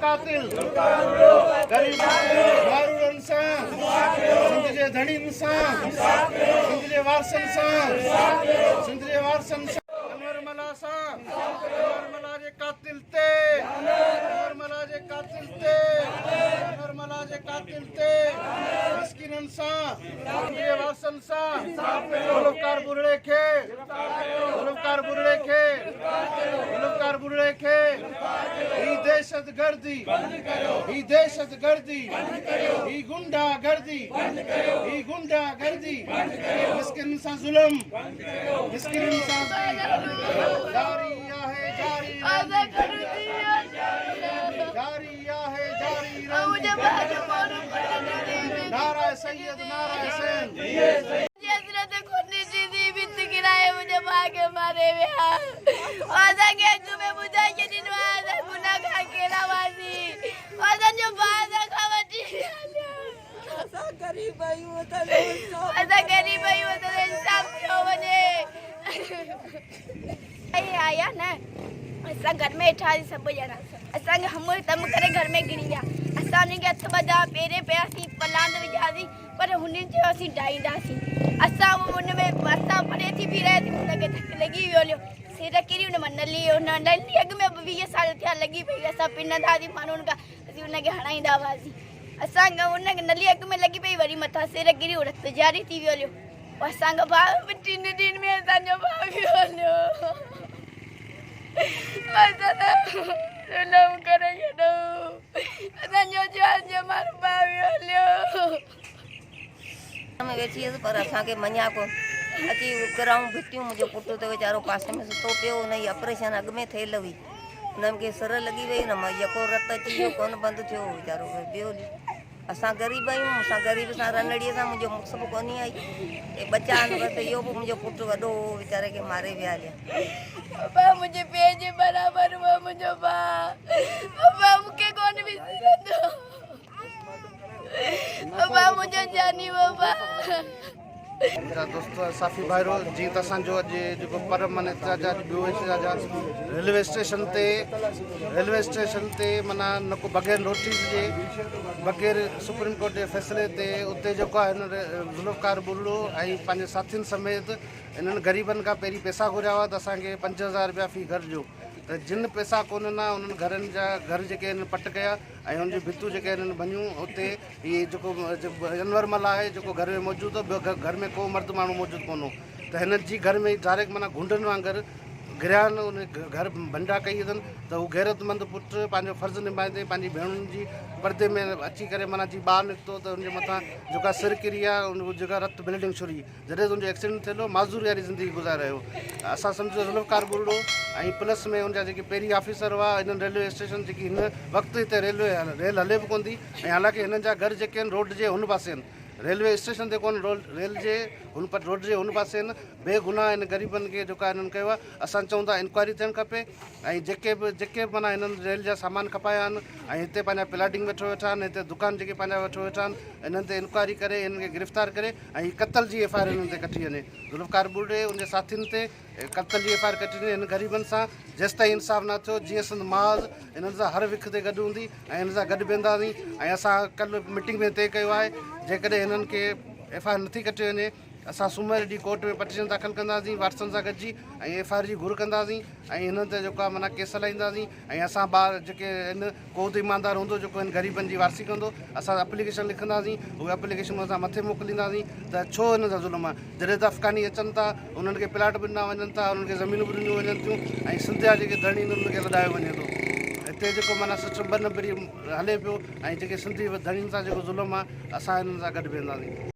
कातिल गरीब मारूरनि सां सिंध जे धणीनि सां सिंध जे वारसनि सां सिंध जे वारसनि सां अनवरमला सां अनवरमला जे कातिल ते अनवरमला जे कातिल ते अनवरमला जे कातिल ते मिस्किननि सां सिंध जे वारसनि सां गुलकार बुरड़े खे गुलकार बुरड़े खे गुलकार बुरड़े खे ही दहशतगर्दी ही दहशतगर्दी ही गुंडागर्दी ही गुंडागर्दी मिस्किन सां जुल्म मिस्किन सां जारी आहे जारी जारी आहे जारी नारा सैयद नारा हुसैन मुझे भागे मारे तुम्हें बुझा के जो गरीब इंसाफ क्यों बने आया ना असा घर में ठा सब जना असा हम तम करे घर में गिरी गया असा ने के हथ बजा पेरे पे असी पलांद विजासी पर हुन जो असी डाईंदासी असा उन में असा पड़े थी भी रहे थी उनके धक लगी वियो सिर किरी उन नली अग में 20 साल थिया लगी पई असा पिन दादी मानून का असी उनके हणाईंदा वासी असा उन नली अग में लगी पई वरी मथा सिर किरी रक्त जारी थी वियो असा भाव 3 दिन में असा जो भाव वियो सुलम करेंगे तो असा जो मार भाव वियो में वेठी हुअसि पर असांखे मञा कोन अची कराऊं भिटियूं मुंहिंजो पुटु त वीचारो पासे में सुतो पियो हुनजी ऑपरेशन अॻु में थियल हुई हुननि खे सिर लॻी वई न यको रत अची वियो कोन बंदि थियो वीचारो ॿियो असां ग़रीब आहियूं असां ग़रीब सां रनड़ीअ सां मुंहिंजो मुक्स बि कोन्हे आई हे बचा आहिनि बसि इहो बि मुंहिंजो पुटु वॾो हो वीचारे खे मारे विया हलिया बाबा मुझे पेज बराबर हुआ मुझे बाबा मूंखे कोन विसरंदो बाबा मुझे जानी बाबा मेरा दोस्त साफ़ी भाइरो जी त असांजो अॼु जेको परम माने रेलवे स्टेशन ते माना न को बग़ैर नोटिस जे बग़ैर सुप्रीम कोर्ट जे फ़ैसिले ते उते जेको आहे हिन ज़ुल्फ़कार बुर्ड़ो ऐं पंहिंजे साथियुनि समेत इन्हनि ग़रीबनि खां पहिरीं पैसा घुरिया हुआ त असांखे 5000 रुपया फ़ी घर जो त जिन पैसा कोन ना उन्हनि घरनि जा घर जेके आहिनि पट कया ऐं हुनजी भितूं जेके आहिनि बनियूं उते इहे जेको अनवरमल आहे जेको घर में मौजूदु हो ॿियो घर में को मर्द माण्हू मौजूदु कोन हो त हिननि जी घर में डायरेक्ट माना गुंडनि वांगुरु गिरिया उन घर भंडा कई अथनि त हू गैरतमंद पुटु पंहिंजो फ़र्ज़ु निभाईंदे पंहिंजी भेणुनि जी परदे में अची करे माना जी ॿारु निकितो त हुनजे मथां जेका सिर किरी आहे उन जेका रत ब्लीडिंग शुरू जॾहिं हुनजो एक्सीडेंट थियल हो माज़ूरी वारी ज़िंदगी गुज़ारे रहियो असां सम्झो ज़ुल्फ़कार बुर्ड़ो ऐं प्लस में हुनजा जेके पहिरीं ऑफिसर हुआ हिननि रेलवे स्टेशन जेकी हिन वक़्तु हिते रेल हले बि कोन थी ऐं हालांकि हिननि जा घर जेके आहिनि रोड जे हुन पासे आहिनि रेलवे स्टेशन ते कोन रेल जे हुन पर रोड जे हुन पासे आहिनि बेगुनाह हिन ग़रीबनि खे जेका हिननि कयो आहे असां चऊं था इंक्वायरी थियणु खपे ऐं जेके माना हिननि रेल जा सामान खपाया आहिनि ऐं हिते पंहिंजा प्लाटिंग वेठो वेठा आहिनि हिते दुकान जेके पंहिंजा वेठो वेठा आहिनि हिननि ते इंक्वायरी करे हिननि खे गिरफ़्तार करे ऐं क़तल जी एफ आई आर हिननि ते कटी वञे ज़ुल्फ़कार बुर्ड़े उनजे साथियुनि ते क़तल जी एफ आई आर कटी वञे हिन ग़रीबनि सां जेसि ताईं इंसाफ़ न थियो जीअं संद माज़ हिननि सां हर विख ते गॾु हूंदी ऐं हिन सां गॾु वेंदासीं ऐं असां कल्ह मीटिंग में तय कयो आहे जेकॾहिं हिननि खे एफ आई आर नथी कटे वञे असां सूमर ॾींहुं कोर्ट में पटिशन दाख़िल कंदासीं वारसनि सां गॾिजी ऐं एफ आई आर जी घुर कंदासीं ऐं हिननि ते जेको आहे माना केस हलाईंदासीं ऐं असां ॿार जेके आहिनि को त ईमानदार हूंदो जेको हिन ग़रीबनि जी वारसी कंदो असां एप्लीकेशन लिखंदासीं उहे एप्लीकेशन असां मथे मोकिलींदासीं त छो हिन सां ज़ुल्म आहे जॾहिं त अफ़गानी अचनि था उन्हनि खे प्लाट बि ॾिना वञनि था उन्हनि खे ज़मीनूं बि ॾिनियूं वञनि थियूं ऐं सिंध जा जेके धणी उन्हनि खे लॾायो वञे थो हिते जेको माना सिस्टम 2 नंबरी हले पियो ऐं जेके सिंधी धणियुनि सां जेको ज़ुल्म आहे असां हिननि सां गॾु वेंदासीं।